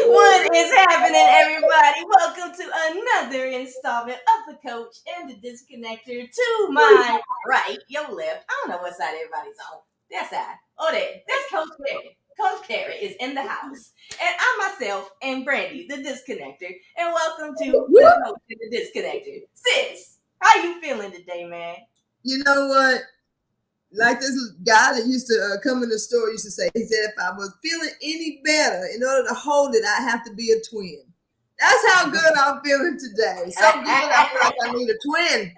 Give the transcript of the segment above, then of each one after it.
What is happening, everybody? Welcome to another installment of the Coach and the Disconnector. To my right, your left. I don't know what side everybody's on. That side. Oh, there. That's Coach Carey. Coach Carey is in the house. And I myself am Brandy, the Disconnector. And welcome to the Coach and the Disconnector. Sis, how you feeling today, man? You know what? Like this guy that used to come in the store used to say, he said, if I was feeling any better, in order to hold it, I have to be a twin. That's how good I'm feeling today. So good, I feel like I need a twin.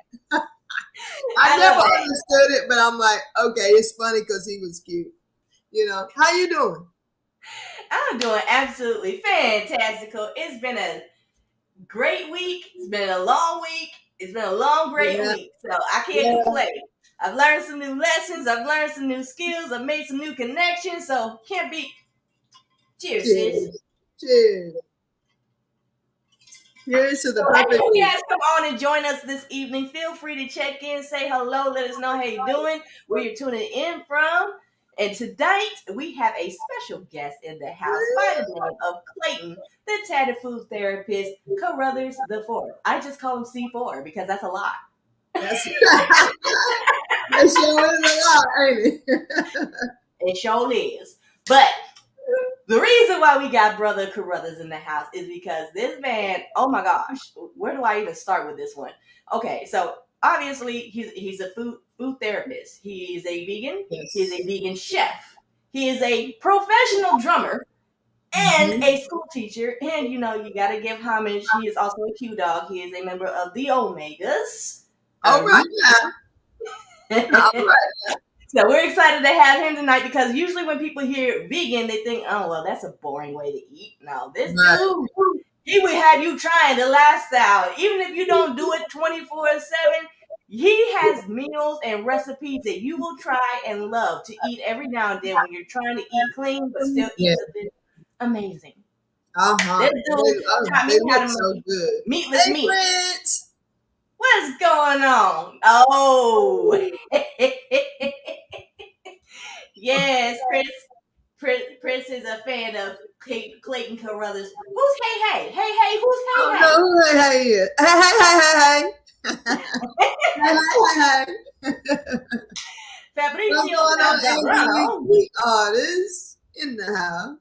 I never understood it, but I'm like, okay, it's funny because he was cute. You know, how you doing? I'm doing absolutely fantastical. It's been a great week. It's been a long week. It's been a long, great week. So I can't complain. I've learned some new lessons. I've learned some new skills. I've made some new connections. So can't be. Cheers, sis. Cheers. Cheers to the perfect. You guys come on and join us this evening. Feel free to check in, say hello, let us know how you're doing, where you're tuning in from. And tonight we have a special guest in the house by the name of Clayton, the Tatted Food Therapist, Carothers IV. I just call him C4 because that's a lot. It sure is a lot, ain't it? It sure is. But the reason why we got Brother Carothers in the house is because this man, oh my gosh, where do I even start with this one? Okay, so obviously he's a food therapist. He's a vegan. Yes. He's a vegan chef. He is a professional drummer and a school teacher. And you know, you got to give homage. He is also a Q dog. He is a member of the Omegas. All right. All right. So we're excited to have him tonight because usually when people hear vegan, they think, oh, well, that's a boring way to eat. No, this dude, he would have you trying the lifestyle. Even if you don't do it 24/7, he has meals and recipes that you will try and love to eat every now and then when you're trying to eat clean, but still eat something amazing. This dude taught me how to so good. Meatless meat. Prince. What's going on? Oh. Yes, Prince is a fan of Clayton Carothers. Who's Hey? Hey, who's Hey? I don't know who Hey is. Hey. Fabrizio Greek artist in the house.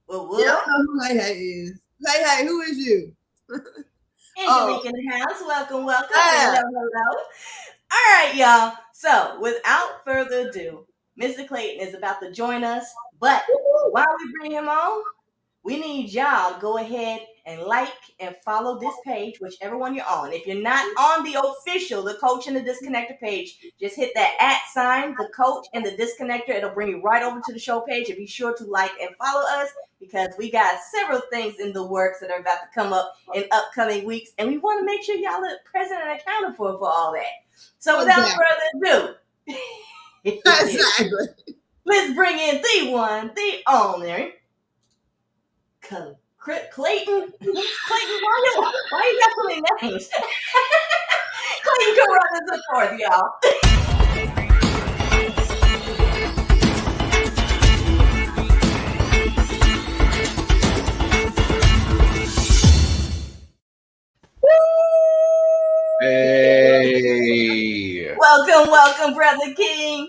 Well, you don't know who Hey is. Hey, who is you? Angelique in the house. Welcome. Hello. All right, y'all. So, without further ado, Mr. Clayton is about to join us. But while we bring him on, we need y'all to go ahead and like and follow this page, whichever one you're on. If you're not on the official, the Coach and the Disconnector page, just hit that @ sign, the Coach and the Disconnector. It'll bring you right over to the show page. And be sure to like and follow us because we got several things in the works that are about to come up in upcoming weeks. And we want to make sure y'all are present and accounted for all that. So without further ado, exactly. Let's bring in the one, the only, Clayton. Clayton, why you got so many names? Clayton Carothers IV, y'all. Hey. Welcome, Brother King.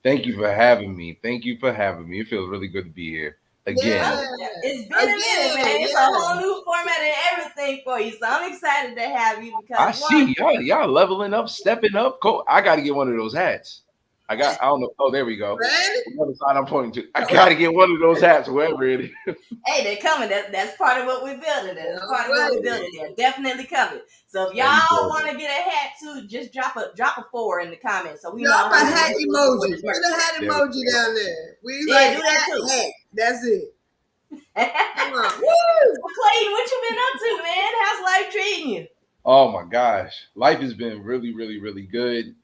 Thank you for having me. It feels really good to be here again. Yeah. It's been a minute, man. It's a whole new format and everything for you. So I'm excited to have you because I see y'all leveling up, stepping up. I got to get one of those hats. I don't know. Oh, there we go. Right? Another sign I'm pointing to. I got to get one of those hats, wherever it is. Hey, they're coming. That's part of what we're building. That's part of what we're building. They're definitely coming. So if y'all want to get a hat too, just drop a 4 in the comments so we know. Drop a hat emoji. Put a hat emoji down there. We like do that too. Hat. That's it. Come on. Woo! Clayton, what you been up to, man? How's life treating you? Oh my gosh, life has been really, really, really good.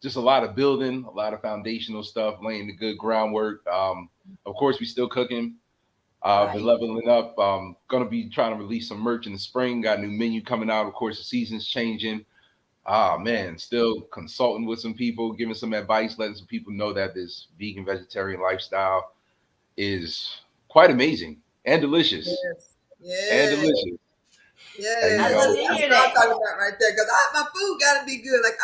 Just a lot of building, a lot of foundational stuff, laying the good groundwork. Of course, we still cooking. Been leveling up. Gonna be trying to release some merch in the spring. Got a new menu coming out. Of course, the season's changing. Man, still consulting with some people, giving some advice, letting some people know that this vegan vegetarian lifestyle is quite amazing and delicious. Yes. And delicious. Yeah, that's what I'm talking about right there. Because my food gotta be good. Like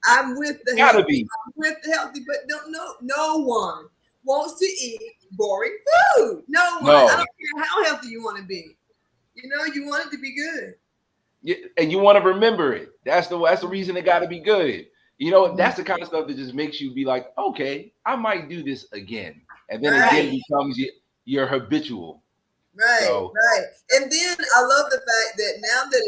I'm with the healthy. I'm with the healthy, but no one wants to eat boring food. No one. I don't care how healthy you want to be. You know, you want it to be good. Yeah, and you want to remember it. That's the reason it got to be good. You know, that's the kind of stuff that just makes you be like, okay, I might do this again, and then it becomes your habitual. Right. And then I love the fact that now that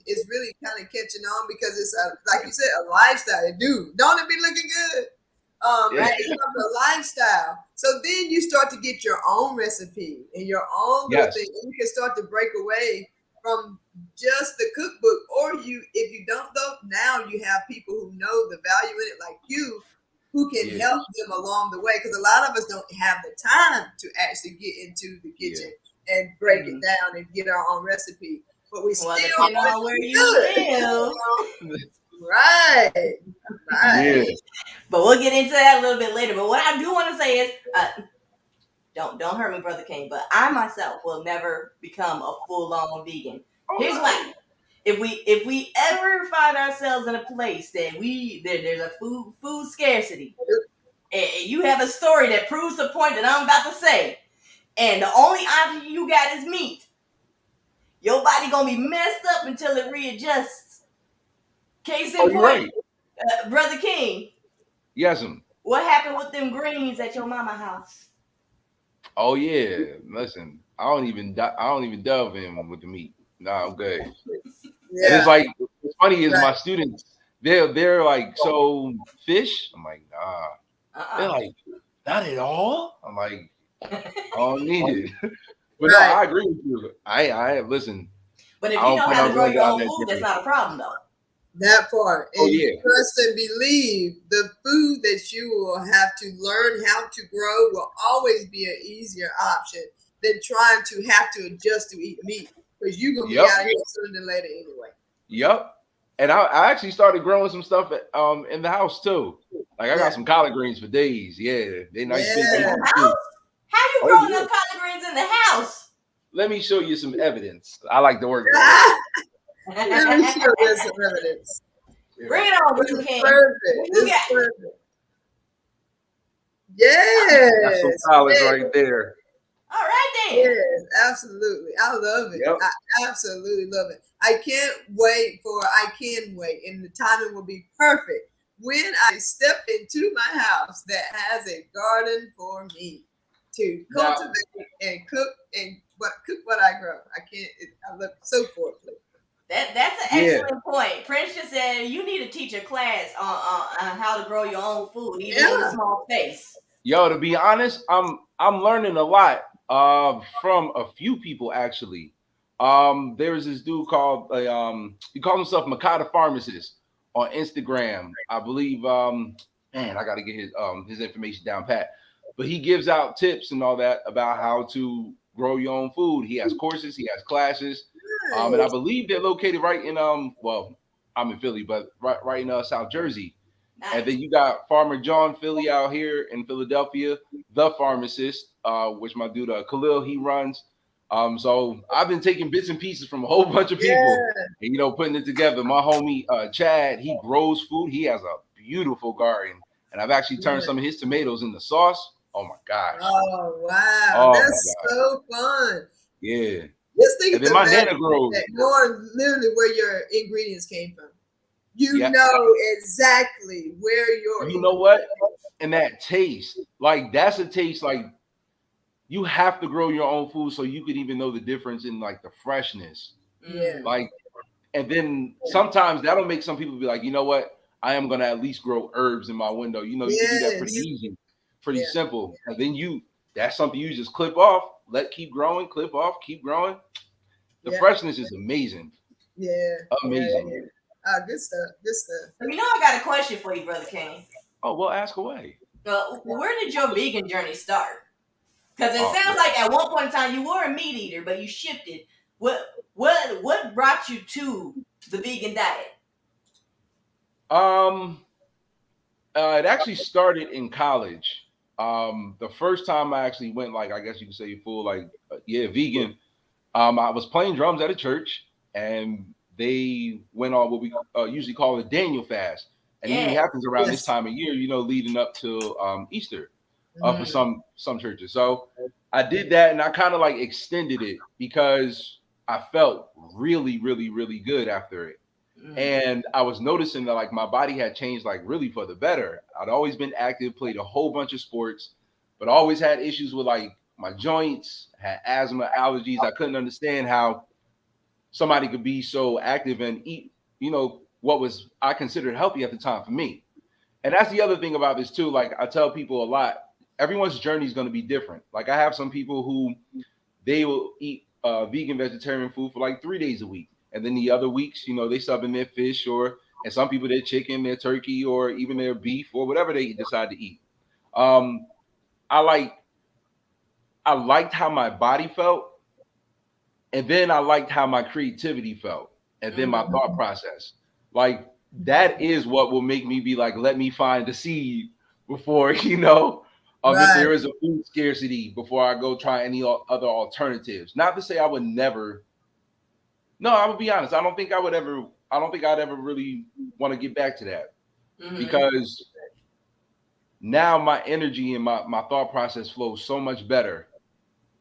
it's really kind of catching on because it's like you said, a lifestyle. Dude, don't it be looking good? Right? It's a lifestyle. So then you start to get your own recipe and your own little thing, and you can start to break away from just the cookbook. Or if you don't though, now you have people who know the value in it, like you, who can help them along the way. Because a lot of us don't have the time to actually get into the kitchen and break it down and get our own recipe. But we still depending on where you live. Right. Yeah. But we'll get into that a little bit later. But what I do want to say is, don't hurt me, Brother King, but I myself will never become a full-on vegan. Here's why. If we ever find ourselves in a place that there's a food scarcity, and you have a story that proves the point that I'm about to say, and the only option you got is meat, your body gonna be messed up until it readjusts. Case in point, Brother King. Yes, what happened with them greens at your mama house? Oh yeah, listen, I don't even delve in with the meat. Nah, I'm good. Yeah. And it's like, what's funny is my students, they're like, so fish? I'm like, nah. They're like, not at all. I'm like, I don't need it. But no, I agree with you. I listen. But if you know how to grow your own food, that's not a problem though. That part. And you trust and believe the food that you will have to learn how to grow will always be an easier option than trying to have to adjust to eat meat. Because you're going to be out of here sooner than later anyway. Yep. And I actually started growing some stuff in the house too. Like I got some collard greens for days. Yeah. They nice big. How you growing up collard greens in the house? Let me show you some evidence. I like to work. Let me show you some evidence. Bring it on, Brother King. Perfect. Yes. That's some collards right there. All right then. Yes, absolutely. I love it. Yep. I absolutely love it. I can wait, and the timing will be perfect when I step into my house that has a garden for me to cultivate and cook what I grow. I look so forward to it. That's an excellent point. Prince just said you need to teach a class on how to grow your own food, even in a small space. Yo, to be honest, I'm learning a lot from a few people actually. There's this dude called he calls himself Makata Pharmacist on Instagram. I believe man, I gotta get his information down pat. But he gives out tips and all that about how to grow your own food. He has courses, he has classes. And I believe they're located right in well, I'm in Philly, but right in South Jersey. Nice. And then you got Farmer John Philly out here in Philadelphia, the pharmacist, which my dude Khalil he runs. So I've been taking bits and pieces from a whole bunch of people and putting it together. My homie Chad, he grows food. He has a beautiful garden, and I've actually turned some of his tomatoes into sauce. Oh my gosh! Oh wow, that's so fun. Yeah. Just think and then my nana grows. Knowing literally where your ingredients came from. You know exactly where your you know what? And that taste, like that's a taste like you have to grow your own food so you could even know the difference in like the freshness. Yeah. Like, and then sometimes that'll make some people be like, you know what? I am gonna at least grow herbs in my window. You know, you can do that pretty easy, pretty simple. And then that's something you just clip off, keep growing, clip off, keep growing. The freshness is amazing. Yeah. Amazing. Good stuff. Good stuff. So, I got a question for you, Brother Kane. Oh, well, ask away. Where did your vegan journey start? Because it sounds like at one point in time you were a meat eater, but you shifted. What brought you to the vegan diet? It actually started in college. The first time I actually went, like, I guess you could say full, like, vegan. I was playing drums at a church, and they went on what we usually call a Daniel fast, and it usually happens around this time of year, leading up to Easter, for some churches. So I did that, and I kind of like extended it because I felt really, really, really good after it. And I was noticing that like my body had changed like really for the better. I'd always been active, played a whole bunch of sports, but always had issues with like my joints, had asthma, allergies. I couldn't understand how somebody could be so active and eat, what was I considered healthy at the time for me. And that's the other thing about this too. Like I tell people a lot, everyone's journey is going to be different. Like I have some people who they will eat vegan vegetarian food for like 3 days a week. And then the other weeks, they sub in their fish and some people their chicken, their turkey, or even their beef or whatever they decide to eat. I liked how my body felt. And then I liked how my creativity felt. And then my thought process. Like that is what will make me be like, let me find the seed before, if there is a food scarcity before I go try any other alternatives. Not to say I would never. No, I would be honest. I don't think I'd ever really want to get back to that because now my energy and my thought process flows so much better.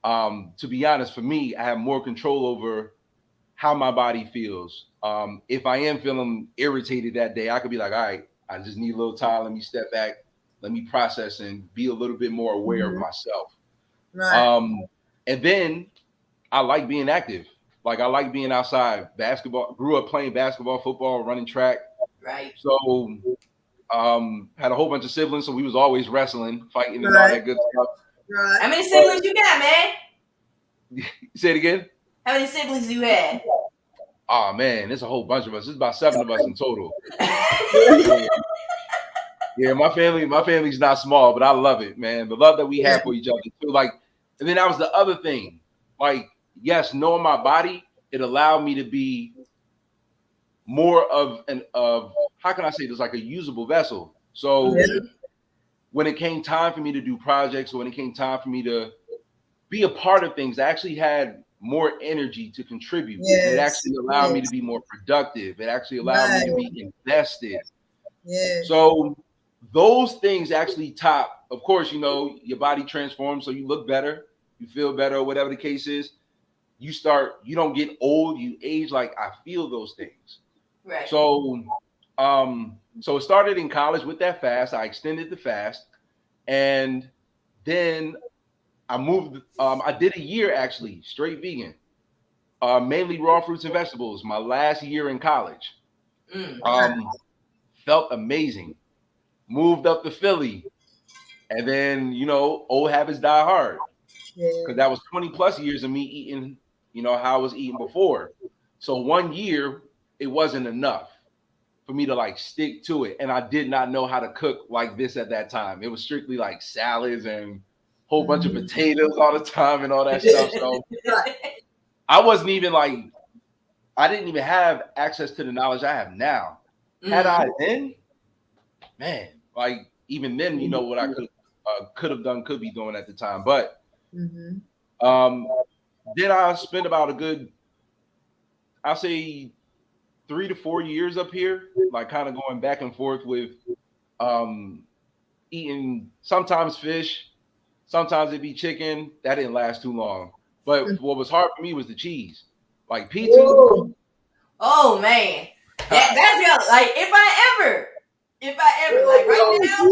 To be honest, for me, I have more control over how my body feels. If I am feeling irritated that day, I could be like, all right, I just need a little time. Let me step back. Let me process and be a little bit more aware of myself. And then I like being active. Like I like being outside. Basketball. Grew up playing basketball, football, running track. Right. So had a whole bunch of siblings, so we was always wrestling, fighting, and all that good stuff. Right. How many siblings you got, man? Say it again. How many siblings you had? Oh man, there's a whole bunch of us. There's about 7 of us in total. Yeah, my family's not small, but I love it, man. The love that we have for each other too. Like, and then that was the other thing. Like, yes, knowing my body, it allowed me to be more of how can I say this, like a usable vessel. So when it came time for me to do projects, or when it came time for me to be a part of things, I actually had more energy to contribute. It actually allowed me to be more productive. It actually allowed me to be invested. So those things actually top. Of course, your body transforms, so you look better, you feel better, whatever the case is. You don't get old, you age. Like I feel those things. Right. So it started in college with that fast. I extended the fast, and then I moved. I did a year actually straight vegan, mainly raw fruits and vegetables. My last year in college, felt amazing. Moved up to Philly, and then old habits die hard, because that was 20 plus years of me eating, how I was eating before. So 1 year it wasn't enough for me to like stick to it, and I did not know how to cook like this at that time. It was strictly like salads and whole bunch of potatoes all the time and all that stuff. So I wasn't even like, I didn't even have access to the knowledge I have now. Had I then, man, like even then, what I could have done, could be doing at the time. But then I spent about a good, I'll say 3 to 4 years up here, like kind of going back and forth with eating sometimes fish, sometimes it'd be chicken. That didn't last too long. But what was hard for me was the cheese. Like pizza. Oh man. That's y'all. Like if I ever, like right now,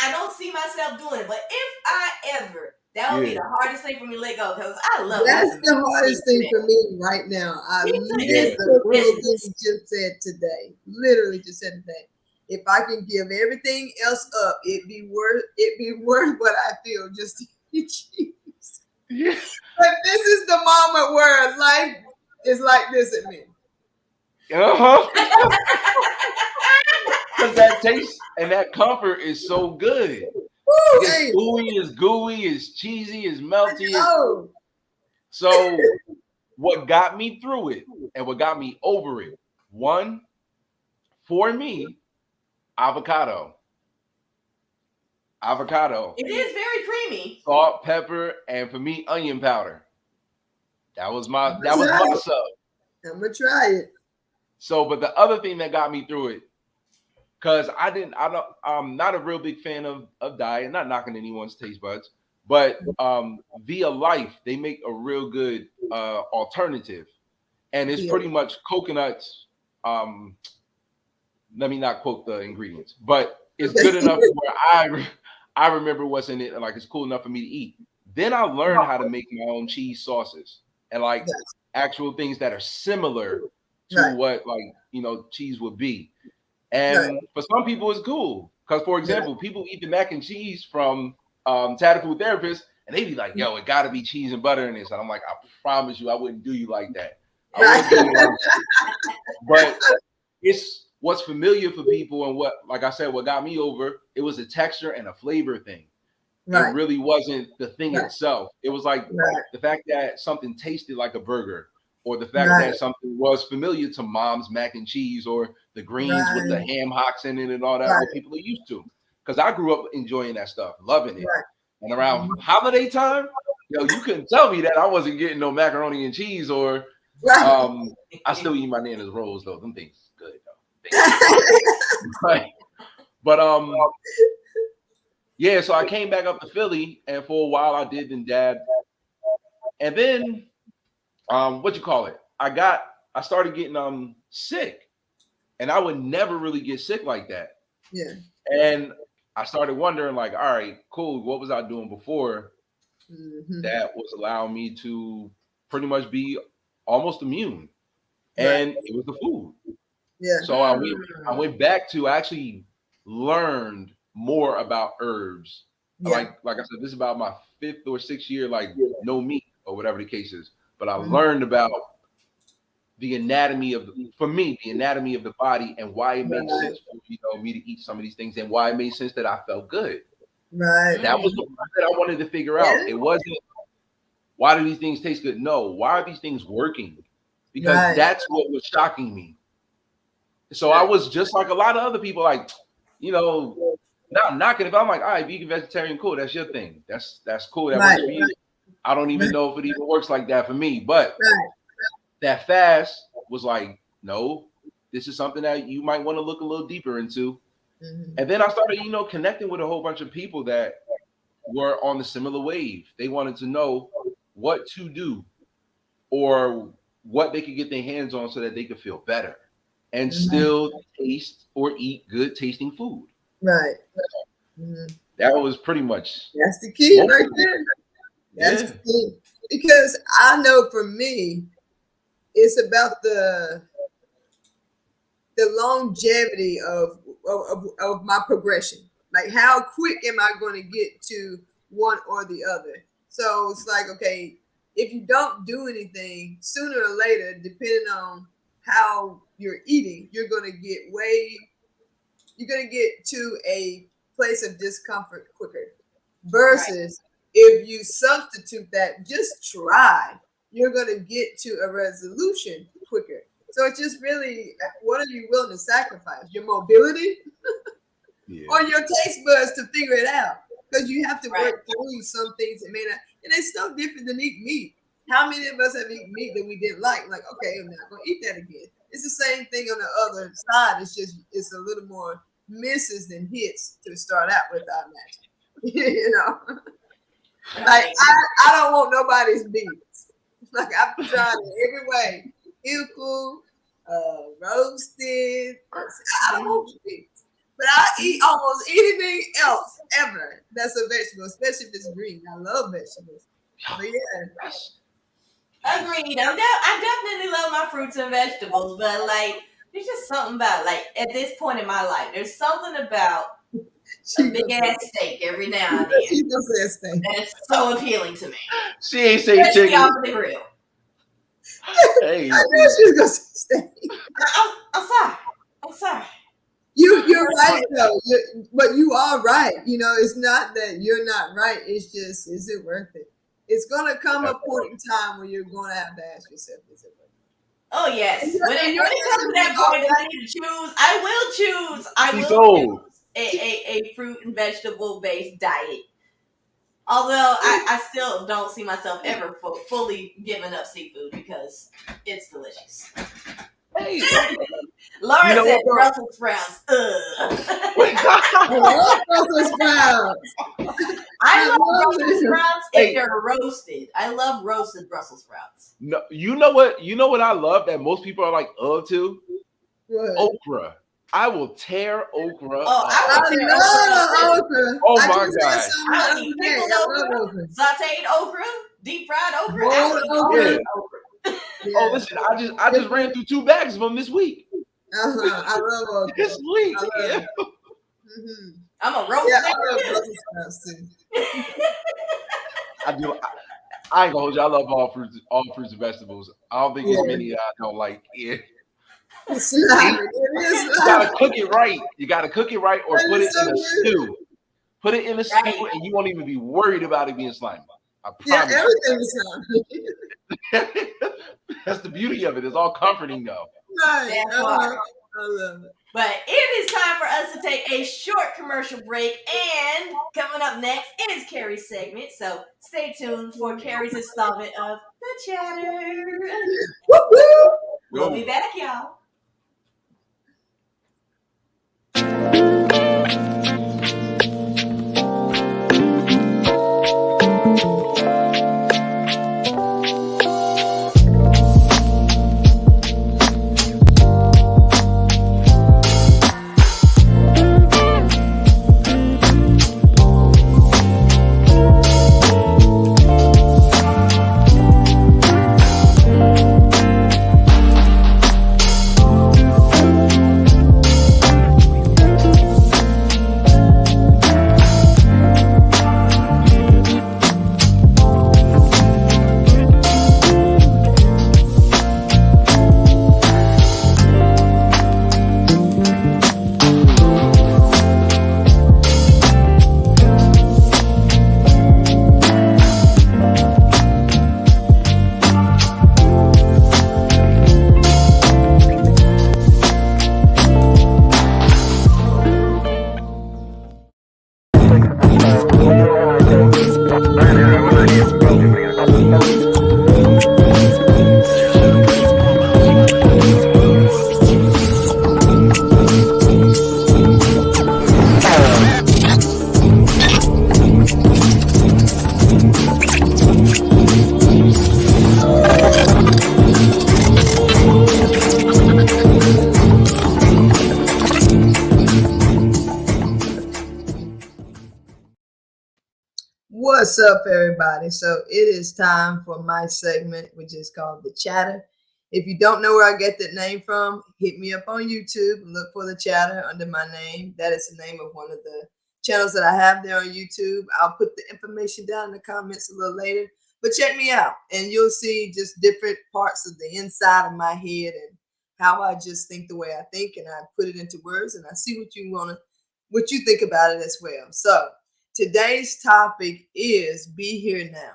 I don't see myself doing it. But if I ever, that would be Yeah. the hardest thing for me to let go because I love That's some the hardest thing cheese. for me right now. I It's literally the business. just said today. Literally just said today. If I can give everything else up, it'd be worth what I feel just to eat cheese. Yeah. But this is the moment where life is like this at me. Because that taste and that comfort is so good. Woo, It's hey, gooey, it's cheesy, it's melty. oh, So what got me through it and what got me over it, one, for me, avocado. It is very creamy. Salt, pepper, and for me, onion powder. That was my sub. I'm gonna try it. So, but the other thing that got me through it, because I'm not a real big fan of diet, not knocking anyone's taste buds, but Via Life, they make a real good alternative. And it's pretty much coconuts. Let me not quote the ingredients, but it's good enough where I remember what's in it, and like it's cool enough for me to eat. Then I learned how to make my own cheese sauces and like actual things that are similar to what cheese would be. And for some people, it's cool because, for example, people eat the mac and cheese from Tatted Food Therapist, and they be like, "Yo, it got to be cheese and butter in this." And I'm like, "I promise you, I wouldn't do you like that. I wouldn't do you like that." But it's what's familiar for people, and what, like I said, what got me over it was a texture and a flavor thing. It really wasn't the thing itself. It was like the fact that something tasted like a burger, or the fact that something was familiar to mom's mac and cheese, or the greens with the ham hocks in it and all that, what people are used to. Because I grew up enjoying that stuff, loving it. And around holiday time, you couldn't tell me that I wasn't getting no macaroni and cheese, or I still eat my Nana's rolls though. Them things good though. But yeah, so I came back up to Philly, and for a while I did and dad. And then I started getting sick. And I would never really get sick like that. Yeah. And I started wondering, like, all right, cool, what was I doing before that was allowing me to pretty much be almost immune? And it was the food. Yeah. So I went back to actually learned more about herbs. Yeah. Like I said, this is about my 5th or 6th year, like no meat or whatever the case is. But I learned about the anatomy of the body, and why it makes sense for me to eat some of these things, and why it made sense that I felt good. Right. That was the part that I wanted to figure out. It wasn't why do these things taste good? No, why are these things working? Because that's what was shocking me. So I was just like a lot of other people, like, not knocking it, but I'm like, all right, vegan, vegetarian, cool, that's your thing. That's cool. That works for you. I don't even know if it even works like that for me. But that fast was like, no, this is something that you might want to look a little deeper into. And then I started, connecting with a whole bunch of people that were on the similar wave. They wanted to know what to do or what they could get their hands on so that they could feel better and still taste or eat good tasting food. Right. That was pretty much. That's the key right there. That's the key. Because I know for me, it's about the longevity of my progression. Like, how quick am I going to get to one or the other? So it's like, okay, if you don't do anything, sooner or later, depending on how you're eating, you're going to get to a place of discomfort quicker. Versus if you substitute that, just try, you're going to get to a resolution quicker. So it's just really, what are you willing to sacrifice? Your mobility or your taste buds to figure it out? Because you have to work through some things that may not, and it's so different than eating meat. How many of us have eaten meat that we didn't like? Like, okay, I'm not going to eat that again. It's the same thing on the other side. It's a little more misses than hits to start out with, I imagine. Like, I don't want nobody's beats. Like, I've tried it every way. Ew, cool. roasted. I don't eat, but I eat almost anything else ever that's a vegetable, especially if it's green. I love vegetables. But yeah. Agreed. I definitely love my fruits and vegetables, but like, there's just something about like at this point in my life, there's something about a big ass steak every now and then that's so appealing to me. She ain't say Especially chicken. off the grill. Hey, I knew she was gonna say steak. I'm sorry. I'm sorry. You're right though. But you are right. You know, it's not that you're not right. It's just, is it worth it? It's gonna come a point in time where you're gonna have to ask yourself, is it worth it? Oh yes. When it comes to that point that I need to choose, I will choose. Choose a fruit and vegetable based diet. Although I still don't see myself ever fully giving up seafood because it's delicious. Hey. Laura said Brussels sprouts. I love Brussels sprouts. I love Brussels sprouts if they're roasted. I love roasted Brussels sprouts. No, you know what? You know what I love that most people are like to? What? Okra. I will tear okra. I love okra. Oh my god! I would eat pickled okra, sauteed okra, deep fried okra. Yeah. Yeah. Oh, listen! I just ran through 2 bags of them this week. I love okra. This week. Yeah. I'm a roast. Yeah, I love Brussels sprouts too. I do. I ain't gonna hold you. I love all fruits and vegetables. I don't think there's many that I don't like. Yeah. You gotta cook it right. You gotta cook it right, or put it in a stew. Put it in a stew, and you won't even be worried about it being slimy. I promise. Yeah, everything is slimy. That's the beauty of it. It's all comforting, though. Right. I love it. But it is time for us to take a short commercial break, and coming up next is Carrie's segment. So stay tuned for Carrie's installment of The Chatter. We'll be back, y'all. What's up, everybody? So it is time for my segment, which is called The Chatter. If you don't know where I get that name from, hit me up on YouTube and look for The Chatter under my name. That is the name of one of the channels that I have there on YouTube. I'll put the information down in the comments a little later. But check me out, and you'll see just different parts of the inside of my head and how I just think the way I think, and I put it into words, and I see what you think about it as well. So today's topic is Be Here Now.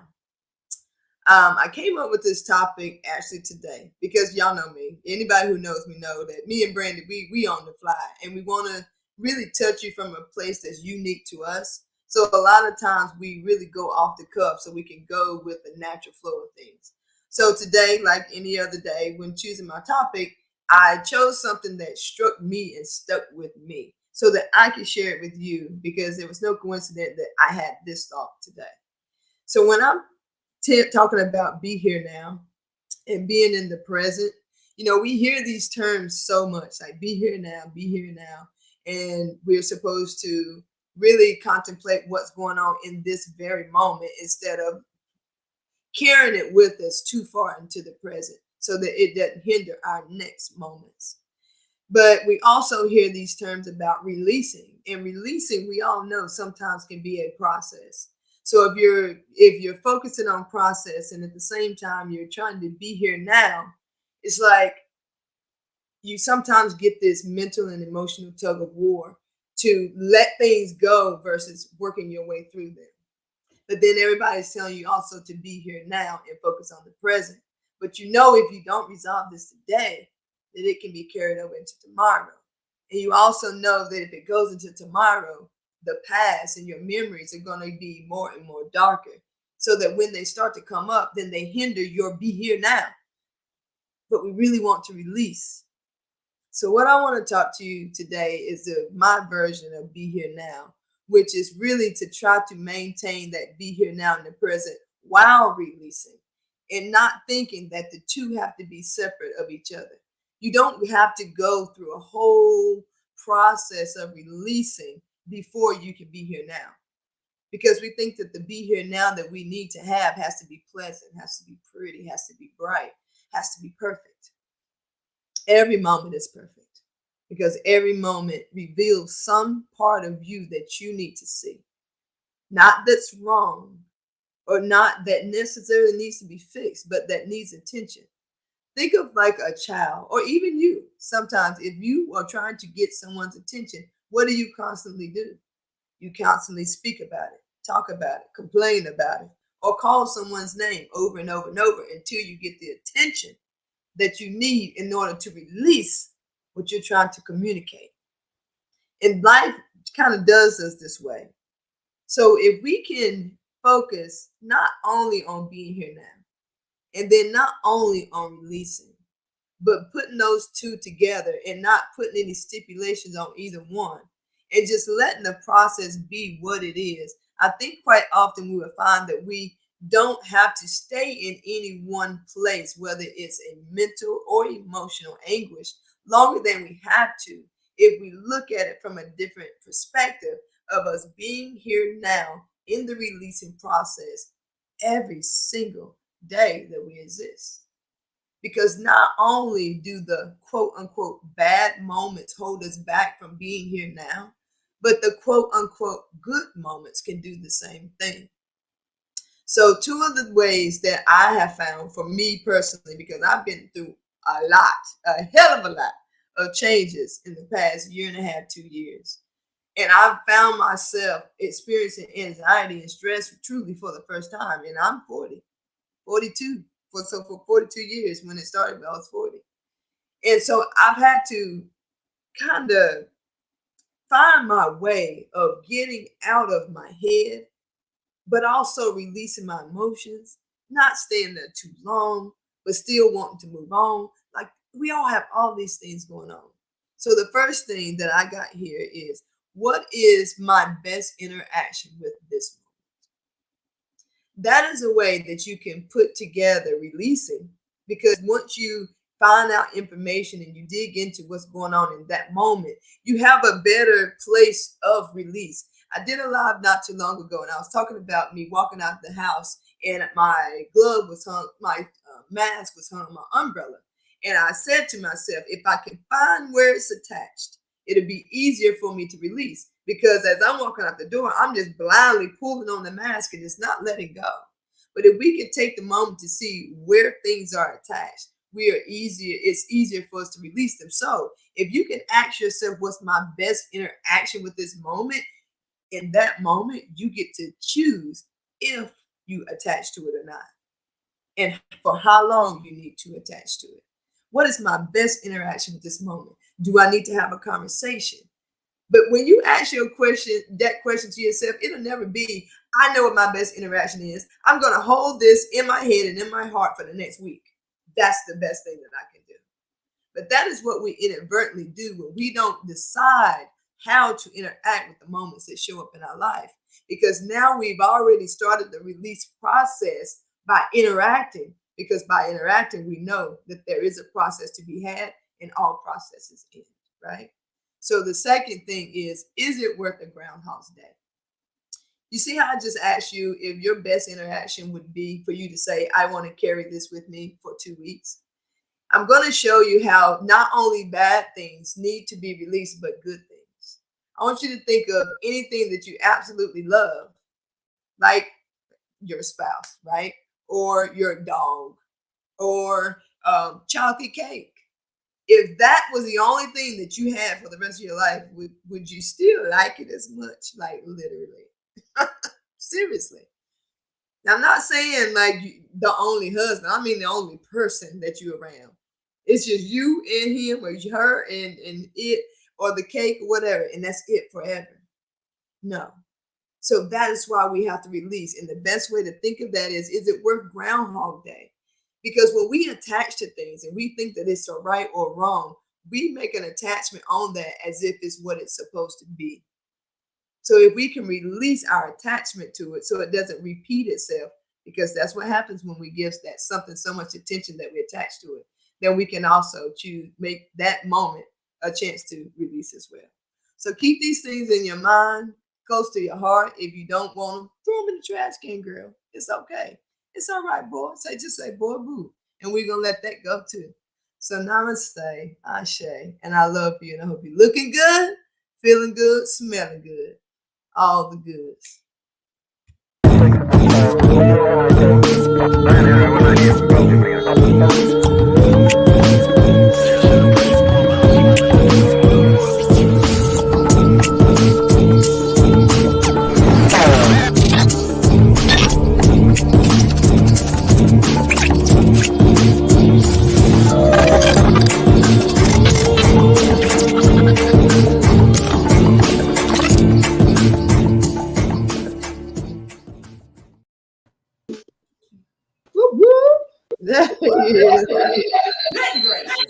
I came up with this topic actually today because y'all know me. Anybody who knows me know that me and Brandy, we on the fly, and we want to really touch you from a place that's unique to us. So a lot of times we really go off the cuff so we can go with the natural flow of things. So today, like any other day, when choosing my topic, I chose something that struck me and stuck with me, so that I could share it with you, because there was no coincidence that I had this thought today. So when I'm talking about be here now and being in the present, We hear these terms so much, like be here now, be here now. And we're supposed to really contemplate what's going on in this very moment instead of carrying it with us too far into the present so that it doesn't hinder our next moments. But we also hear these terms about releasing, and releasing, we all know, sometimes can be a process. So if you're focusing on process and at the same time you're trying to be here now, it's like you sometimes get this mental and emotional tug of war to let things go versus working your way through them. But then everybody's telling you also to be here now and focus on the present. But if you don't resolve this today, that it can be carried over into tomorrow. And you also know that if it goes into tomorrow, the past and your memories are going to be more and more darker. So that when they start to come up, then they hinder your be here now. But we really want to release. So what I want to talk to you today is my version of be here now, which is really to try to maintain that be here now in the present while releasing and not thinking that the two have to be separate of each other. You don't have to go through a whole process of releasing before you can be here now. Because we think that the be here now that we need to have has to be pleasant, has to be pretty, has to be bright, has to be perfect. Every moment is perfect because every moment reveals some part of you that you need to see. Not that's wrong or not that necessarily needs to be fixed, but that needs attention. Think of like a child or even you. Sometimes if you are trying to get someone's attention, what do you constantly do? You constantly speak about it, talk about it, complain about it, or call someone's name over and over and over until you get the attention that you need in order to release what you're trying to communicate. And life kind of does us this way. So if we can focus not only on being here now, and then not only on releasing, but putting those two together and not putting any stipulations on either one, and just letting the process be what it is, I think quite often we will find that we don't have to stay in any one place, whether it's a mental or emotional anguish, longer than we have to if we look at it from a different perspective of us being here now in the releasing process every single day that we exist. Because not only do the quote unquote bad moments hold us back from being here now, but the quote unquote good moments can do the same thing. So two of the ways that I have found for me personally, because I've been through a hell of a lot of changes in the past year and a half, 2 years. And I've found myself experiencing anxiety and stress truly for the first time. And I'm 42. For 42 years when it started, I was 40. And so I've had to kind of find my way of getting out of my head, but also releasing my emotions, not staying there too long, but still wanting to move on. Like we all have all these things going on. So the first thing that I got here is, what is my best interaction with this moment? That is a way that you can put together releasing, because once you find out information and you dig into what's going on in that moment, you have a better place of release. I did a live not too long ago, and I was talking about me walking out the house, and my glove was hung, my mask was hung on my umbrella. And I said to myself, if I can find where it's attached, it'll be easier for me to release. Because as I'm walking out the door, I'm just blindly pulling on the mask and it's not letting go. But if we can take the moment to see where things are attached, it's easier for us to release them. So if you can ask yourself, what's my best interaction with this moment? In that moment, you get to choose if you attach to it or not, and for how long you need to attach to it. What is my best interaction with this moment? Do I need to have a conversation? But when you ask that question to yourself, it'll never be, I know what my best interaction is. I'm going to hold this in my head and in my heart for the next week. That's the best thing that I can do. But that is what we inadvertently do when we don't decide how to interact with the moments that show up in our life. Because now we've already started the release process by interacting. because by interacting, we know that there is a process to be had and all processes end, right? So the second thing is it worth a Groundhog's Day? You see how I just asked you if your best interaction would be for you to say, I want to carry this with me for 2 weeks. I'm going to show you how not only bad things need to be released, but good things. I want you to think of anything that you absolutely love, like your spouse, right? Or your dog, or chocolate cake. If that was the only thing that you had for the rest of your life, would you still like it as much? Like literally. Seriously. Now, I'm not saying like the only husband. I mean the only person that you're around. It's just you and him, or her and it, or the cake, or whatever, and that's it forever. No. So that is why we have to release. And the best way to think of that is it worth Groundhog Day? Because when we attach to things and we think that it's a right or wrong, we make an attachment on that as if it's what it's supposed to be. So if we can release our attachment to it so it doesn't repeat itself, because that's what happens when we give that something so much attention that we attach to it, then we can also make that moment a chance to release as well. So keep these things in your mind, close to your heart. If you don't want them, throw them in the trash can, girl. It's okay. It's all right, boy. Just say, boy, boo. And we're going to let that go too. So namaste, ashe, and I love you. And I hope you're looking good, feeling good, smelling good. All the goods.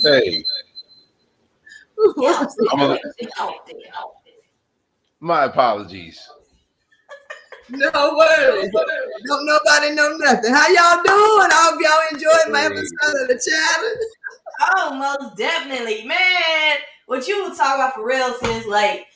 Hey. My apologies. No worries. Don't nobody know nothing. How y'all doing? I hope y'all enjoyed my episode of the challenge. Oh, most definitely, man. What you were talking about for real, sis, like,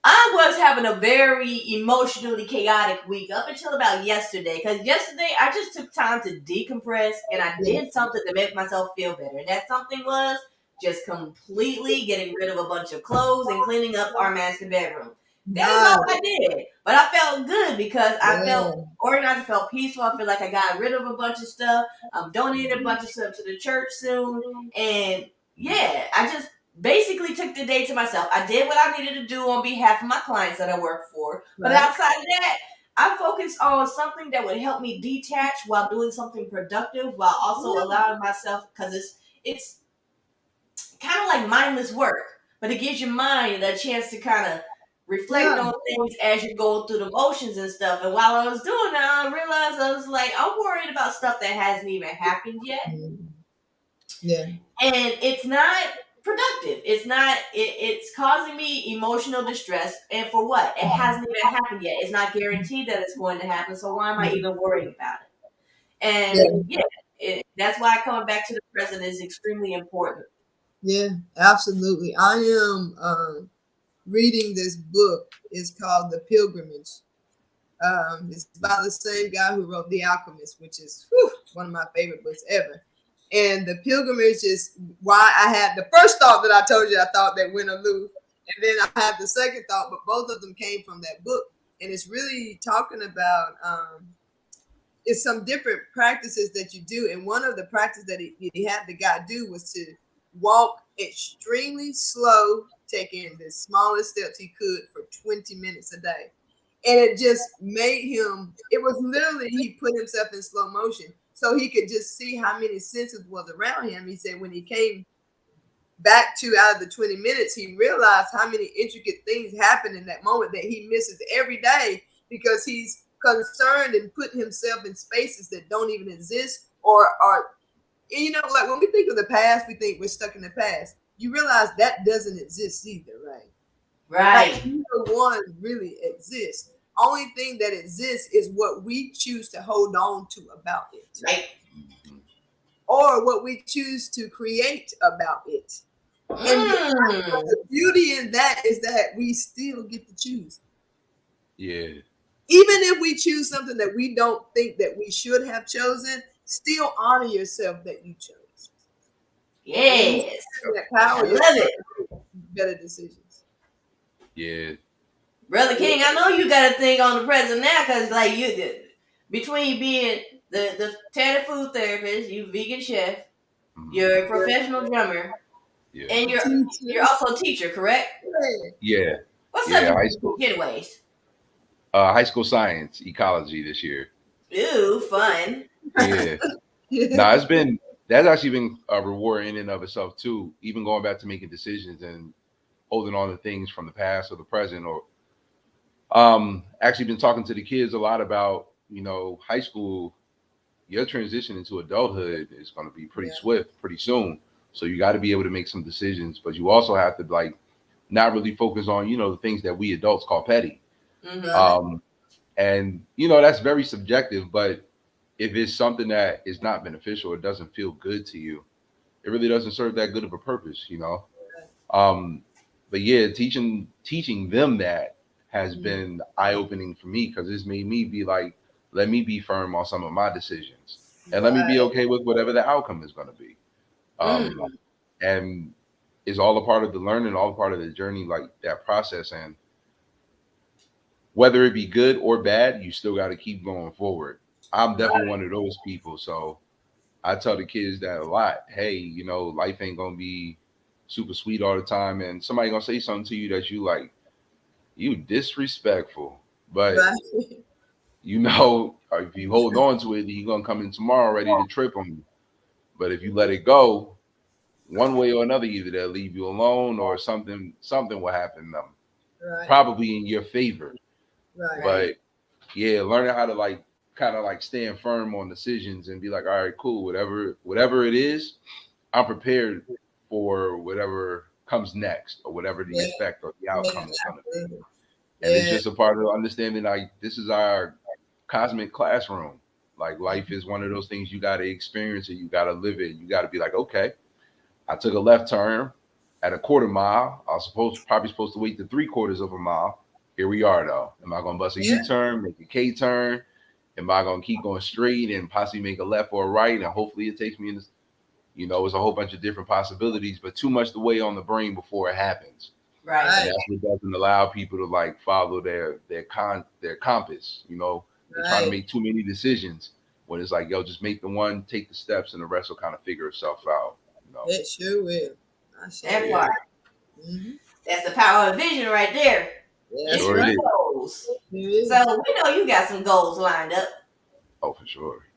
I was having a very emotionally chaotic week up until about yesterday. Because yesterday, I just took time to decompress and I did something to make myself feel better. And that something was just completely getting rid of a bunch of clothes and cleaning up our master bedroom. That's all I did. But I felt good because I felt organized, I felt peaceful. I feel like I got rid of a bunch of stuff. I'm donating a bunch of stuff to the church soon. And yeah, I just basically took the day to myself. I did what I needed to do on behalf of my clients that I work for. But outside of that, I focused on something that would help me detach while doing something productive, while also allowing myself, because it's kind of like mindless work, but it gives your mind a chance to kind of reflect on things as you're going through the motions and stuff. And while I was doing that, I realized I was like, I'm worried about stuff that hasn't even happened yet. Yeah. And it's not productive. It's causing me emotional distress. And for what? It hasn't even happened yet. It's not guaranteed that it's going to happen. So why am I even worrying about it? And that's why coming back to the present is extremely important. Yeah, absolutely. I am reading this book. It's called The Pilgrimage. It's by the same guy who wrote The Alchemist, which is one of my favorite books ever. And The Pilgrimage is why I had the first thought that I told you I thought that went aloof. And then I had the second thought, but both of them came from that book. And it's really talking about it's some different practices that you do. And one of the practices that he had the guy do was to walk extremely slow, taking the smallest steps he could for 20 minutes a day. And it just made him, it was literally, he put himself in slow motion so he could just see how many senses was around him. He said when he came back to out of the 20 minutes, he realized how many intricate things happen in that moment that he misses every day because he's concerned and putting himself in spaces that don't even exist or are, you know, like when we think of the past, we think we're stuck in the past. You realize that doesn't exist either, right? Right. Like neither one really exists. Only thing that exists is what we choose to hold on to about it. Right. or what we choose to create about it. And the beauty in that is that we still get to choose. Yeah. Even if we choose something that we don't think that we should have chosen, still honor yourself that you chose. Yes. That power, I love it. Better decisions. Yeah. Brother King, I know you got a thing on the present now, because like you did, between being the Tatted Food Therapist, you vegan chef, you're a professional drummer, Yeah. and you're also a teacher, correct? Yeah. What's Yeah. up, High school. Getaways? High school science, ecology this year. Ooh, fun. Yeah. Nah, that's actually been a reward in and of itself too. Even going back to making decisions and holding on to things from the past or the present, or actually been talking to the kids a lot about, high school. Your transition into adulthood is going to be pretty swift, pretty soon. So you got to be able to make some decisions, but you also have to like not really focus on the things that we adults call petty. Mm-hmm. And that's very subjective, but if it's something that is not beneficial, it doesn't feel good to you, it really doesn't serve that good of a purpose. um but yeah, teaching them that has been eye-opening for me, because it's made me be like, let me be firm on some of my decisions, and let me be okay with whatever the outcome is going to be. And it's all a part of the learning, all a part of the journey, like that process. And whether it be good or bad, you still got to keep going forward. I'm definitely one of those people. So I tell the kids that a lot. Hey, life ain't gonna be super sweet all the time, and somebody gonna say something to you that you like, you disrespectful. But if you hold on to it, you're gonna come in tomorrow ready to trip on you. But if you let it go, one way or another, either they'll leave you alone or something will happen to them. Probably in your favor. But yeah, learning how to like kind of like stand firm on decisions and be like, all right, cool, whatever it is, I'm prepared for whatever comes next or whatever the effect or the outcome is going to be. And it's just a part of understanding like this is our cosmic classroom. Like life is one of those things you got to experience it, you got to live it. You got to be like, okay, I took a left turn at a quarter mile. I was probably supposed to wait to 3/4 of a mile. Here we are though. Am I gonna bust a U-turn, make a K-turn? Am I gonna keep going straight and possibly make a left or a right? And hopefully it takes me in this, it's a whole bunch of different possibilities, but too much to weigh on the brain before it happens. Right. And that's what doesn't allow people to like follow their compass. They're trying to make too many decisions when it's like, yo, just make the one, take the steps, and the rest will kind of figure itself out. It sure will. That part. That's the power of vision right there. Yeah, sure it is. Goals. So we know you got some goals lined up. Oh, for sure.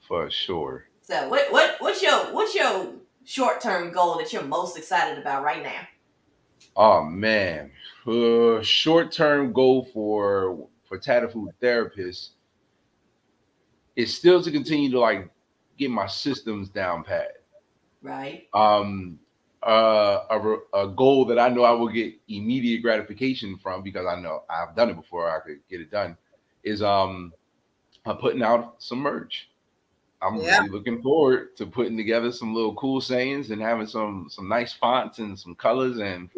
For sure. So what's your short-term goal that you're most excited about right now? Oh man. Short-term goal for Tatted Food Therapist is still to continue to like get my systems down pat. Right. A goal that I know I will get immediate gratification from, because I know I've done it before, I could get it done, is I'm putting out some merch. I'm really looking forward to putting together some little cool sayings and having some nice fonts and some colors, and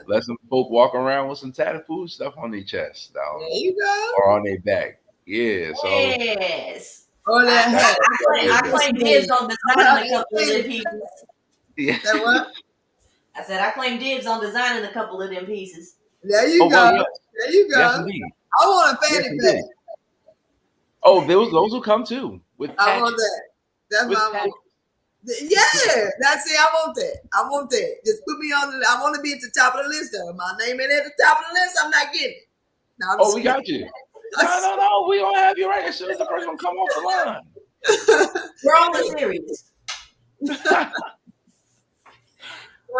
let some folk walk around with some Tatted Food stuff on their chest, there you go, or on their back. Yeah, so yes. I claim dibs on designing a couple of them pieces. Yeah. That what? I said I claim dibs on designing a couple of them pieces. There you go. Well, yes. There you go. Yes, indeed. I want a fanny pack. Oh, those will come too. I want that. That's what I want. Yeah, that's it. I want that. Just put me on I want to be at the top of the list though. My name ain't at the top of the list, I'm not getting it. No, we got you. No. We gonna have you right as soon as the first one come off the line. We're on the series.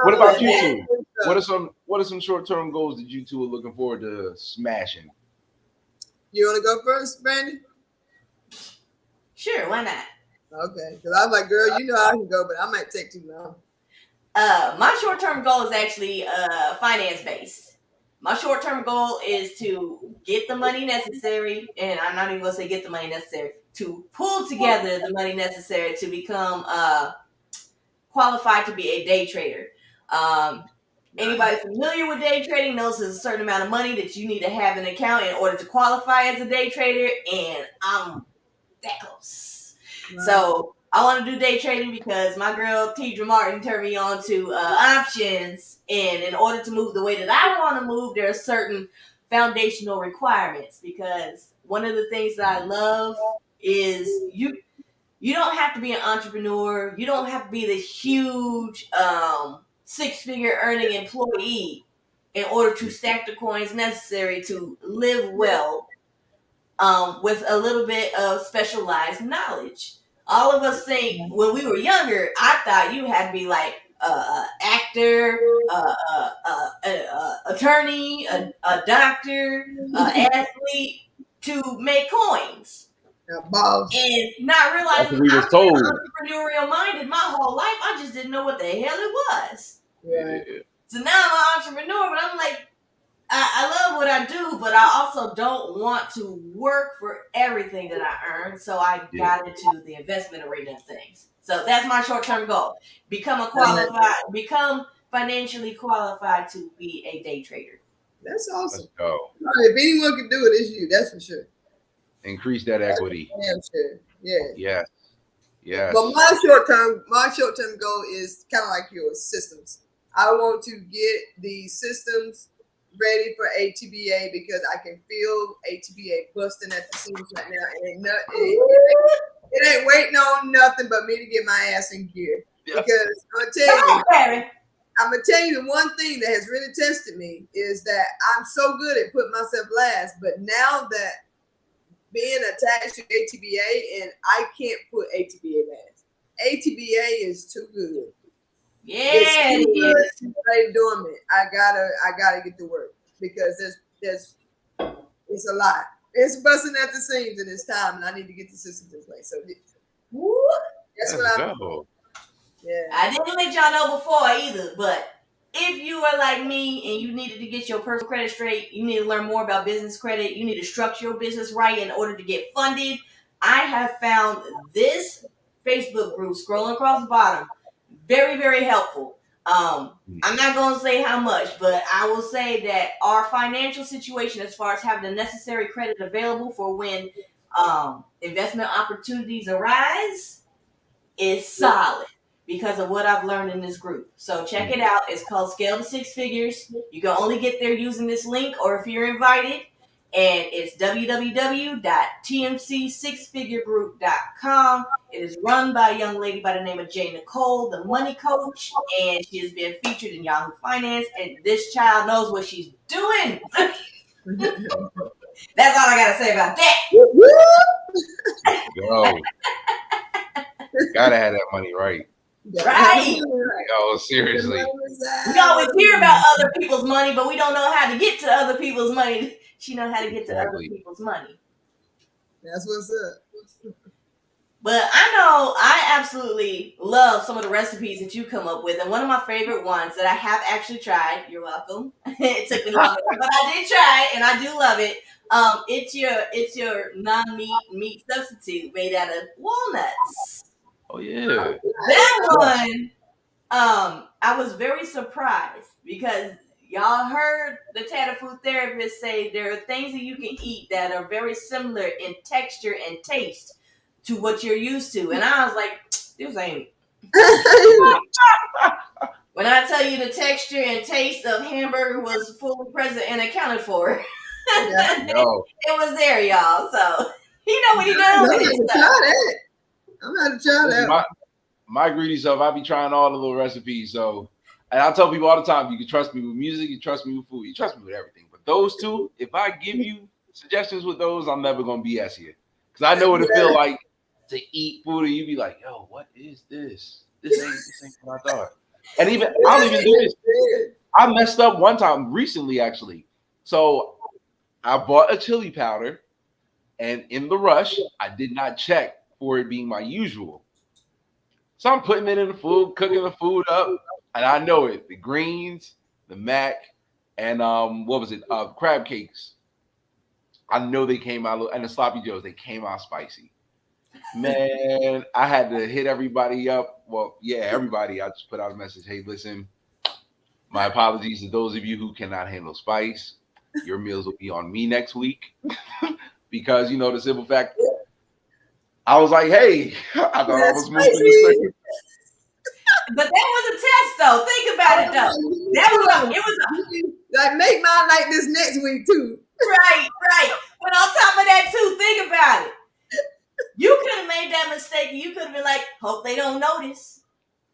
What about you two? What are some short-term goals that you two are looking forward to smashing? You want to go first, Brandy? Sure, why not? Okay, because I'm like, girl, you know I can go, but I might take too long. My short-term goal is actually finance-based. My short-term goal is to get the money necessary, and I'm not even going to say get the money necessary, to pull together the money necessary to become qualified to be a day trader. Anybody familiar with day trading knows there's a certain amount of money that you need to have in an account in order to qualify as a day trader, and I'm that close. Right. So I want to do day trading because my girl Tidra Martin turned me on to options, and in order to move the way that I want to move, there are certain foundational requirements, because one of the things that I love is you don't have to be an entrepreneur. You don't have to be this huge six-figure earning employee in order to stack the coins necessary to live well with a little bit of specialized knowledge. All of us think when we were younger, I thought you had to be like actor, attorney, a doctor, athlete to make coins. And not realizing I've been entrepreneurial minded my whole life. I just didn't know what the hell it was. Yeah. So now I'm an entrepreneur, but I'm like, I love what I do, but I also don't want to work for everything that I earn. So I got into the investment arena of things. So that's my short-term goal. Become financially qualified to be a day trader. That's awesome. Let's go. If anyone can do it, it's you. That's for sure. Increase that equity. Damn sure. Yeah. Yes. Yes. But my short-term goal is kind of like yours, systems. I want to get the systems ready for ATBA because I can feel ATBA busting at the seams right now, and it ain't waiting on nothing but me to get my ass in gear. Yeah. Because I'm gonna tell you the one thing that has really tested me is that I'm so good at putting myself last, but now that being attached to ATBA, and I can't put ATBA last. ATBA is too good. Yeah, it's right dormant. I gotta get to work because there's it's a lot. It's busting at the seams in this time, and I need to get the systems in place. So that's what I'm doing. Yeah. I didn't let y'all know before either, but if you are like me and you needed to get your personal credit straight, you need to learn more about business credit, you need to structure your business right in order to get funded, I have found this Facebook group, scrolling across the bottom, very, very helpful. I'm not going to say how much, but I will say that our financial situation as far as having the necessary credit available for when investment opportunities arise is solid because of what I've learned in this group. So check it out. It's called Scale to Six Figures. You can only get there using this link or if you're invited. And it's www.tmcsixfiguregroup.com. It is run by a young lady by the name of Jay Nicole, the money coach, and she has been featured in Yahoo Finance. And this child knows what she's doing. That's all I got to say about that. Yo. Gotta have that money right. Right. Yo, seriously. We always hear about other people's money, but we don't know how to get to other people's money. She knows how to get to other people's money. That's what's up. But I know I absolutely love some of the recipes that you come up with. And one of my favorite ones that I have actually tried, you're welcome. It took me longer, but I did try it and I do love it. It's your non-meat substitute made out of walnuts. Oh yeah. That one, I was very surprised because y'all heard the Tatted Food Therapist say there are things that you can eat that are very similar in texture and taste to what you're used to. And I was like, this ain't. When I tell you the texture and taste of hamburger was fully present and accounted for, it was there, y'all. So you know what he does. I'm gonna try that. My greedy self, I be trying all the little recipes. So, and I tell people all the time, you can trust me with music, you trust me with food, you trust me with everything. But those two, if I give you suggestions with those, I'm never gonna BS you because I know what it feel like to eat food, and you be like, "Yo, what is this? This ain't what I thought." And even I don't even do this. I messed up one time recently, actually. So I bought a chili powder, and in the rush, I did not check for it being my usual. So I'm putting it in the food, cooking the food up, and I know it. The greens, the mac, and what was it? Crab cakes. I know they came out, and the sloppy joes, they came out spicy. Man, I had to hit everybody up. Well, yeah, everybody. I just put out a message. Hey, listen, my apologies to those of you who cannot handle spice. Your meals will be on me next week because the simple fact. I was like, hey, I thought I That's was moving a spicy. certain. But that was a test, though. Think about it, though. It was like make mine like this next week too. right. But on top of that, too, think about it. You could have made that mistake, and you could have been like, "Hope they don't notice."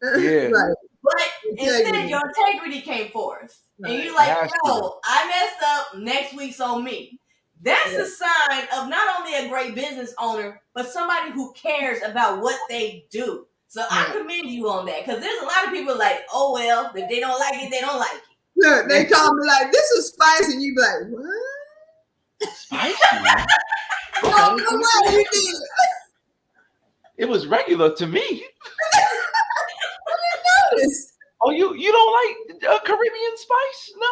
Yeah. Right. But instead, your integrity came forth, and you're like, "No, I messed up. Next week's on me." That's a sign of not only a great business owner, but somebody who cares about what they do. So I commend you on that, because there's a lot of people like, "Oh well, if they don't like it, they don't like it." Look, they call me like, "This is spicy," and you be like, "What? Spicy? No way you did. It was regular to me. I didn't notice. Oh, you don't like Caribbean spice? No.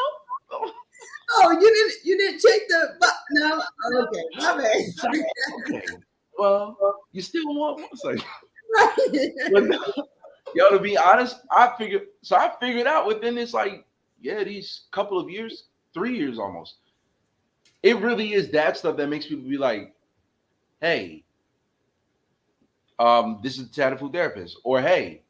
Oh, you didn't check the no. Okay, my bad. Okay. Well, you still want one? Right. But no, yo, to be honest, I figured out within this these couple of years, 3 years almost. It really is that stuff that makes people be like, hey, this is the Tatted Food Therapist, or hey,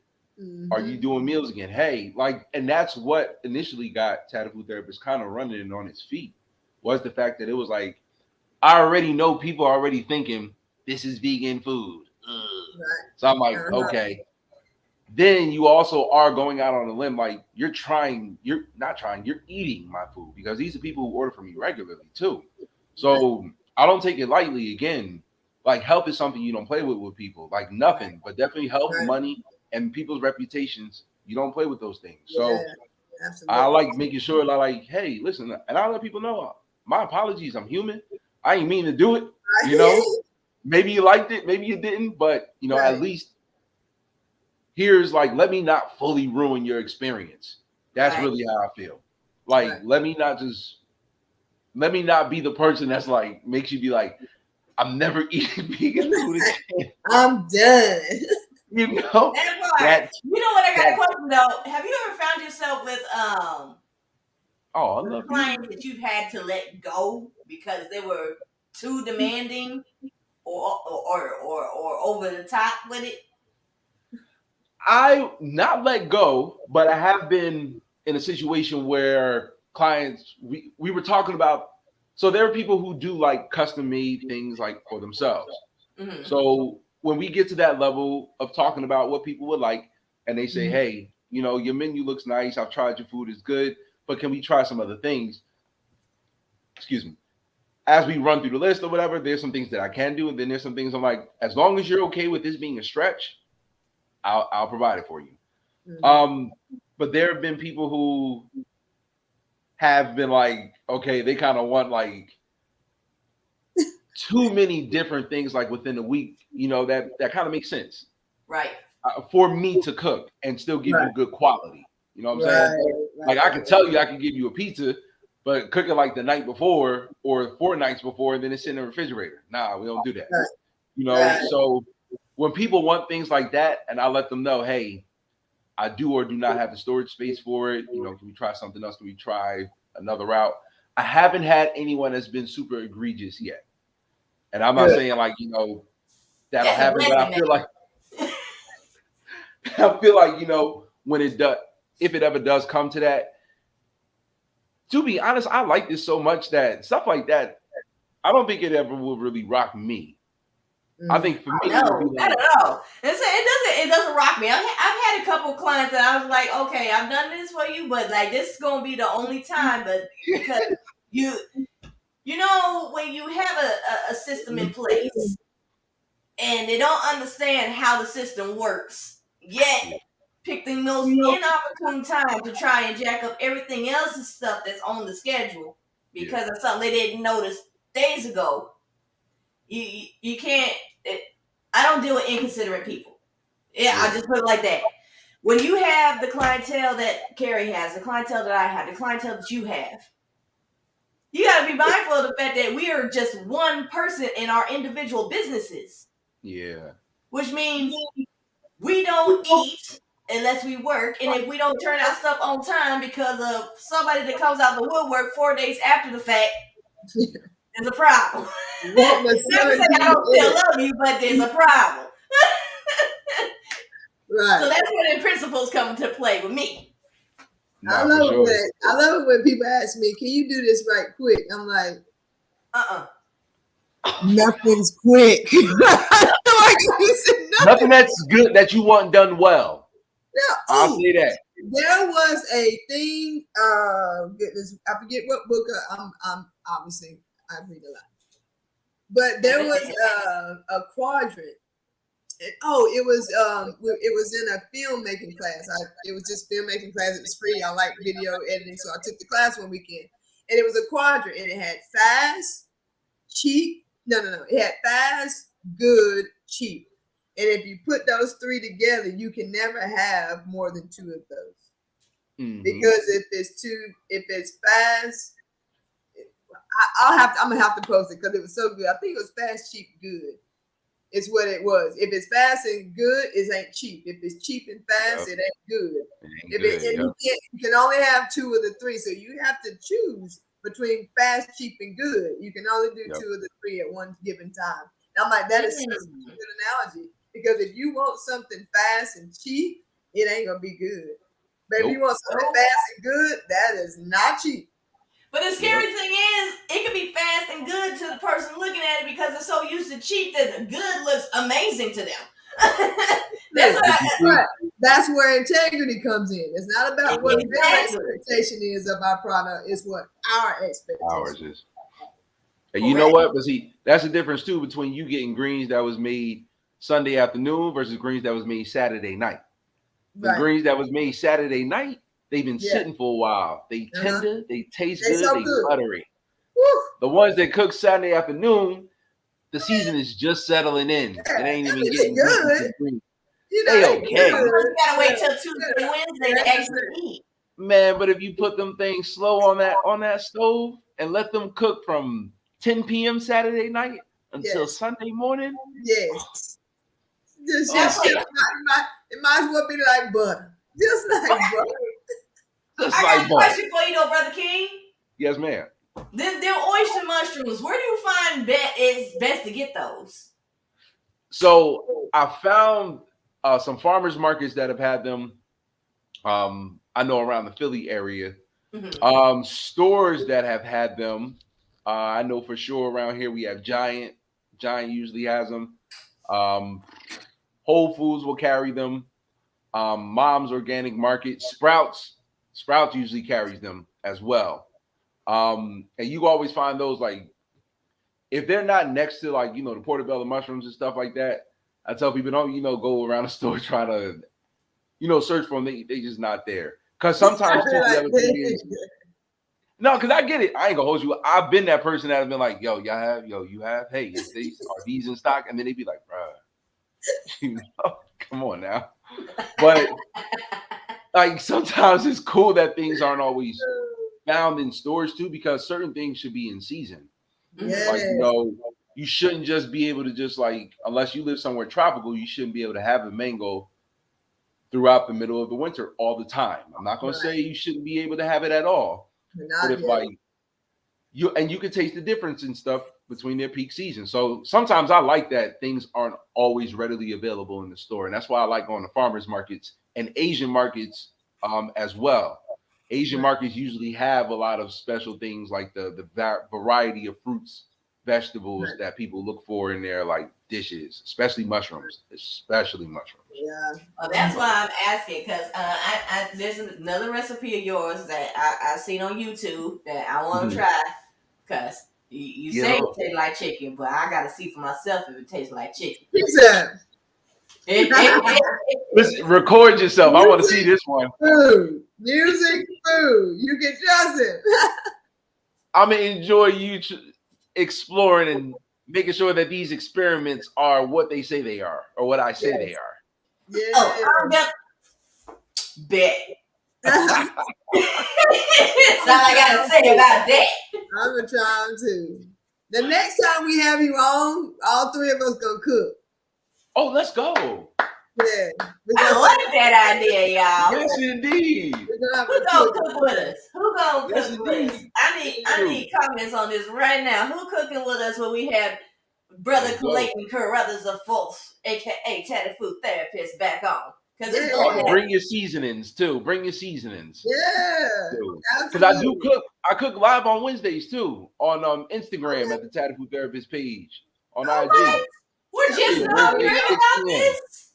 are you doing meals again? Hey, and that's what initially got Tatted Food Therapist kind of running on its feet, was the fact that it was like, I already know people are already thinking this is vegan food. Right. So I'm like, okay. Then you also are going out on a limb, like you're eating my food, because these are people who order from me regularly too. So I don't take it lightly. Again, like health is something you don't play with people, like nothing, but definitely health, money, and people's reputations. You don't play with those things. So I like making sure that, like, hey, listen, and I let people know my apologies. I'm human. I ain't mean to do it. Maybe you liked it, maybe you didn't, but at least here's let me not fully ruin your experience. That's really how I feel. Like, let me not be the person that's like makes you be like, I'm never eating vegan food again. I'm done. That you know what, I got a question though. Have you ever found yourself with clients that you've had to let go because they were too demanding or over the top with it? I not let go, but I have been in a situation where clients, we were talking about, so there are people who do like custom made things like for themselves. Mm-hmm. So when we get to that level of talking about what people would like, and they say, hey, your menu looks nice, I've tried your food, it's good, but can we try some other things? Excuse me. As we run through the list or whatever, there's some things that I can do, and then there's some things I'm like, as long as you're okay with this being a stretch, I'll provide it for you. But there have been people who have been like, okay, they kind of want like too many different things like within a week, that kind of makes sense. Right. For me to cook and still give you good quality. You know what I'm saying? Like I can tell you I can give you a pizza, but cook it like the night before or 4 nights before, and then it's in the refrigerator. Nah, we don't do that. So when people want things like that, and I let them know, hey, I do or do not have the storage space for it. Can we try something else? Can we try another route? I haven't had anyone that's been super egregious yet. And I'm not saying like, that'll happen, but I feel like, when it does, if it ever does come to that, to be honest, I like this so much that stuff like that, I don't think it ever will really rock me. I think for me, not at all. It doesn't rock me. I've had a couple clients that I was like, okay, I've done this for you, but like this is gonna be the only time. But because when you have a system in place and they don't understand how the system works, yet pick the most inopportune time to try and jack up everything else's stuff that's on the schedule because of something they didn't notice days ago. You can't. I don't deal with inconsiderate people. I just put it like that. When you have the clientele that Carrie has, the clientele that I have, the clientele that you have, you got to be mindful of the fact that we are just one person in our individual businesses. Yeah. which means we don't eat unless we work. And if we don't turn out stuff on time because of somebody that comes out the woodwork 4 days after the fact, there's a problem. What my Never son say I don't still did. love you, but there's a problem. Right. So that's where the principles come into play with me. I love it when people ask me, "Can you do this right quick?" I'm like, nothing's quick. Nothing that's good that you want done well. Yeah, I'll say that. There was a thing. Goodness, I forget what book. I'm obviously I read a lot, but there was a quadrant. It was in a filmmaking class. It was just filmmaking class. It was free. I like video editing, so I took the class one weekend, and it was a quadrant, and it had fast, cheap. No. It had fast, good, cheap. And if you put those three together, you can never have more than two of those. Mm-hmm. Because if it's fast, I'm gonna have to post it because it was so good. I think it was fast, cheap, good. It's what it was. If it's fast and good, it ain't cheap. If it's cheap and fast, it ain't good. You can only have two of the three, so you have to choose between fast, cheap, and good. You can only do two of the three at one given time. And I'm like, that is such a good analogy. Because if you want something fast and cheap, it ain't gonna be good. But if you want something fast and good, that is not cheap. But the scary thing is, it can be fast and good to the person looking at it because they're so used to cheap that the good looks amazing to them. That's where integrity comes in. It's not about what their expectation is of our product. It's what our expectation ours is. And you know what? But see, that's the difference too between you getting greens that was made Sunday afternoon versus greens that was made Saturday night. The greens that was made Saturday night, they've been sitting for a while. They tender, they taste good, they buttery. Woo. The ones that cook Saturday afternoon, the season is just settling in. It ain't even getting good. They okay. You gotta wait till Tuesday, Wednesday to actually eat. Man, but if you put them things slow on that stove and let them cook from 10 p.m. Saturday night until Sunday morning. Yes. It might as well be like butter. Just like butter. I got a question for you though, Brother King. Yes, ma'am. They're oyster mushrooms. Where do you find it's best to get those? So I found some farmers markets that have had them. I know around the Philly area. Mm-hmm. Stores that have had them. I know for sure around here we have Giant. Giant usually has them. Whole Foods will carry them. Mom's Organic Market. Sprouts usually carries them as well. And you always find those, like, if they're not next to, like, the portobello mushrooms and stuff like that, I tell people don't, go around the store trying to, search for them. They just not there. Because sometimes too, the other thing is, no, because I get it. I ain't gonna hold you. I've been that person that has been like, you have, hey, are these in stock? And then they be like, bruh, come on now. But like sometimes it's cool that things aren't always found in stores too, because certain things should be in season. Yes. Like, you shouldn't just be able to just, like, unless you live somewhere tropical, you shouldn't be able to have a mango throughout the middle of the winter all the time. I'm not going to say you shouldn't be able to have it at all. But if you can taste the difference in stuff between their peak season. So sometimes I like that things aren't always readily available in the store. And that's why I like going to farmers markets and Asian markets as well. Asian markets usually have a lot of special things like the variety of fruits, vegetables that people look for in their, like, dishes, especially mushrooms. Yeah. Well, that's why I'm asking, because there's another recipe of yours that I seen on YouTube that I want to try, because you say it tastes like chicken, but I got to see for myself if it tastes like chicken. Listen, record yourself. I want to see this one. Food. Music, food. You can trust it. I'm going to enjoy you exploring and making sure that these experiments are what they say they are, or what I say they are. Yeah. Bet. That's all I got to say about that. I'm going to try them too. The next time we have you on, all three of us going to cook. Oh, let's go. Yeah. I like that idea, y'all. Yes, indeed. Who gonna cook with us? Who gonna Yes, cook with us? indeed. I need comments on this right now. Who cooking with us when we have Brother Clayton Carothers IV, aka Tatted Food Therapist, back on? Because it's gonna happen. Bring your seasonings too. Bring your seasonings. Yeah. Because I do cook. I cook live on Wednesdays too on Instagram at the Tatted Food Therapist page on IG. Right. We're just now hearing about this.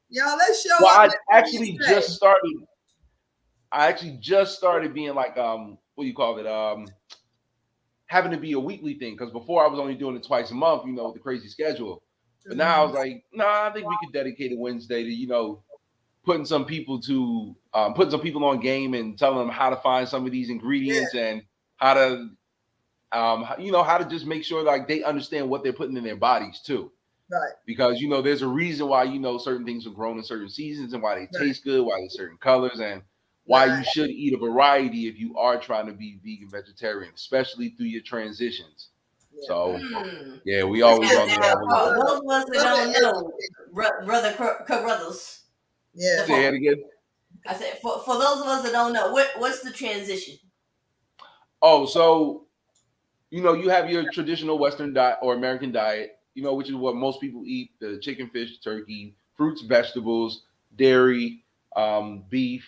Y'all, let's show well, up. I actually just started being like what do you call it? Having to be a weekly thing, because before I was only doing it twice a month, with the crazy schedule. But now I was like, I think we could dedicate a Wednesday to, putting some people on game and telling them how to find some of these ingredients and how to how to just make sure like they understand what they're putting in their bodies too. Right. Because there's a reason why certain things are grown in certain seasons and why they taste good, why there's certain colors, and why you should eat a variety if you are trying to be vegan vegetarian, especially through your transitions. Yeah. So we always on that. Those of us that don't know, Brother Carothers. Yeah. Say it again. I said for those of us that don't know, what's the transition? Oh, so you have your traditional Western diet or American diet, which is what most people eat: the chicken, fish, turkey, fruits, vegetables, dairy, beef,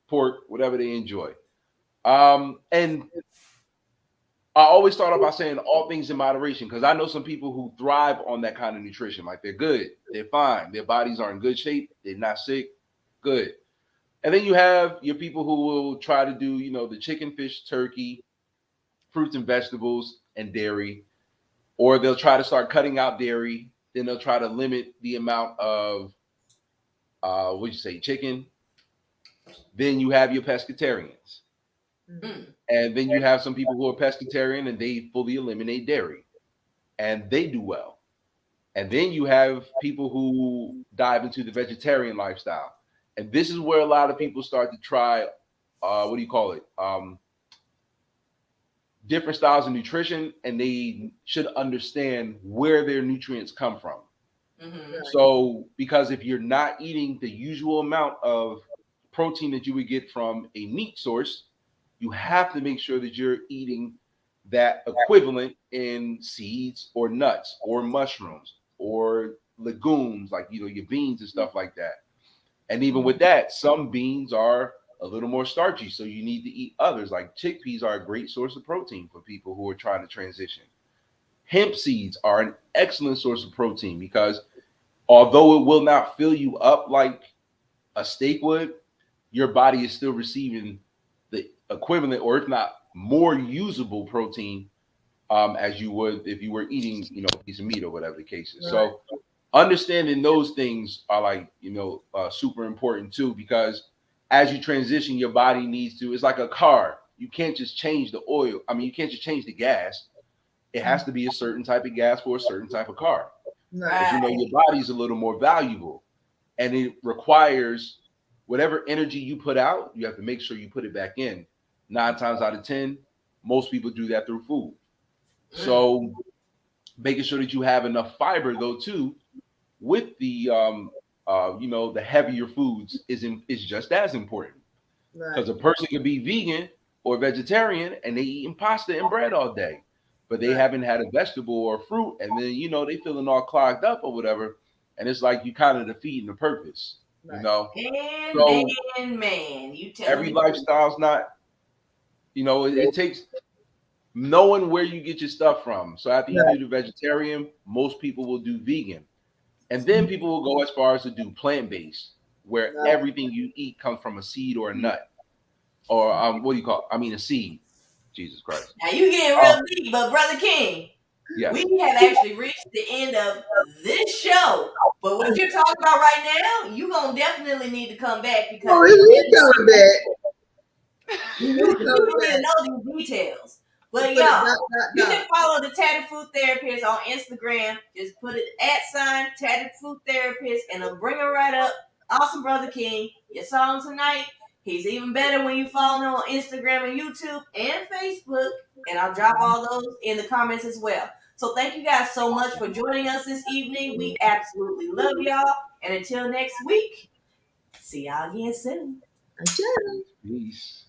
pork, whatever they enjoy. And I always start off by saying all things in moderation, because I know some people who thrive on that kind of nutrition. Like they're good, they're fine, their bodies are in good shape, they're not sick, good. And then you have your people who will try to do, the chicken, fish, turkey, fruits and vegetables, and dairy, or they'll try to start cutting out dairy. Then they'll try to limit the amount of chicken. Then you have your pescatarians. And then you have some people who are pescatarian and they fully eliminate dairy, and they do well. And then you have people who dive into the vegetarian lifestyle, and this is where a lot of people start to try different styles of nutrition, and they should understand where their nutrients come from. So because if you're not eating the usual amount of protein that you would get from a meat source, you have to make sure that you're eating that equivalent in seeds or nuts or mushrooms or legumes, like your beans and stuff like that. And even with that, some beans are a little more starchy, so you need to eat others. Like chickpeas are a great source of protein for people who are trying to transition. Hemp seeds are an excellent source of protein, because although it will not fill you up like a steak would, your body is still receiving the equivalent, or if not more usable protein, as you would if you were eating, a piece of meat or whatever the case is. Right. So understanding those things are like, super important too, because as you transition, your body needs to, it's like a car. You can't just change the oil. I mean, you can't just change the gas. It has to be a certain type of gas for a certain type of car. Because your body's a little more valuable, and it requires whatever energy you put out, you have to make sure you put it back in. 9 times out of 10, most people do that through food. So making sure that you have enough fiber though too, with the the heavier foods is just as important. Because a person could be vegan or vegetarian and they eating pasta and bread all day, but they haven't had a vegetable or fruit, and then they feeling all clogged up or whatever, and it's like you kind of defeating the purpose. Man, you tell every lifestyle's not, it takes knowing where you get your stuff from. So after you do the vegetarian, most people will do vegan, and then people will go as far as to do plant-based, where everything you eat comes from a seed or a nut, or a seed. Jesus Christ. Now you getting real deep, but Brother King, we have actually reached the end of this show. But what you're talking about right now, you're gonna definitely need to come back, because he's coming back. You need to know these details. But y'all, you can follow the Tatted Food Therapist on Instagram. Just put it @ Tatted Food Therapist, and it'll bring her right up. Awesome, Brother King. You saw him tonight. He's even better when you follow him on Instagram and YouTube and Facebook. And I'll drop all those in the comments as well. So thank you guys so much for joining us this evening. We absolutely love y'all. And until next week, see y'all again soon. Okay. Peace.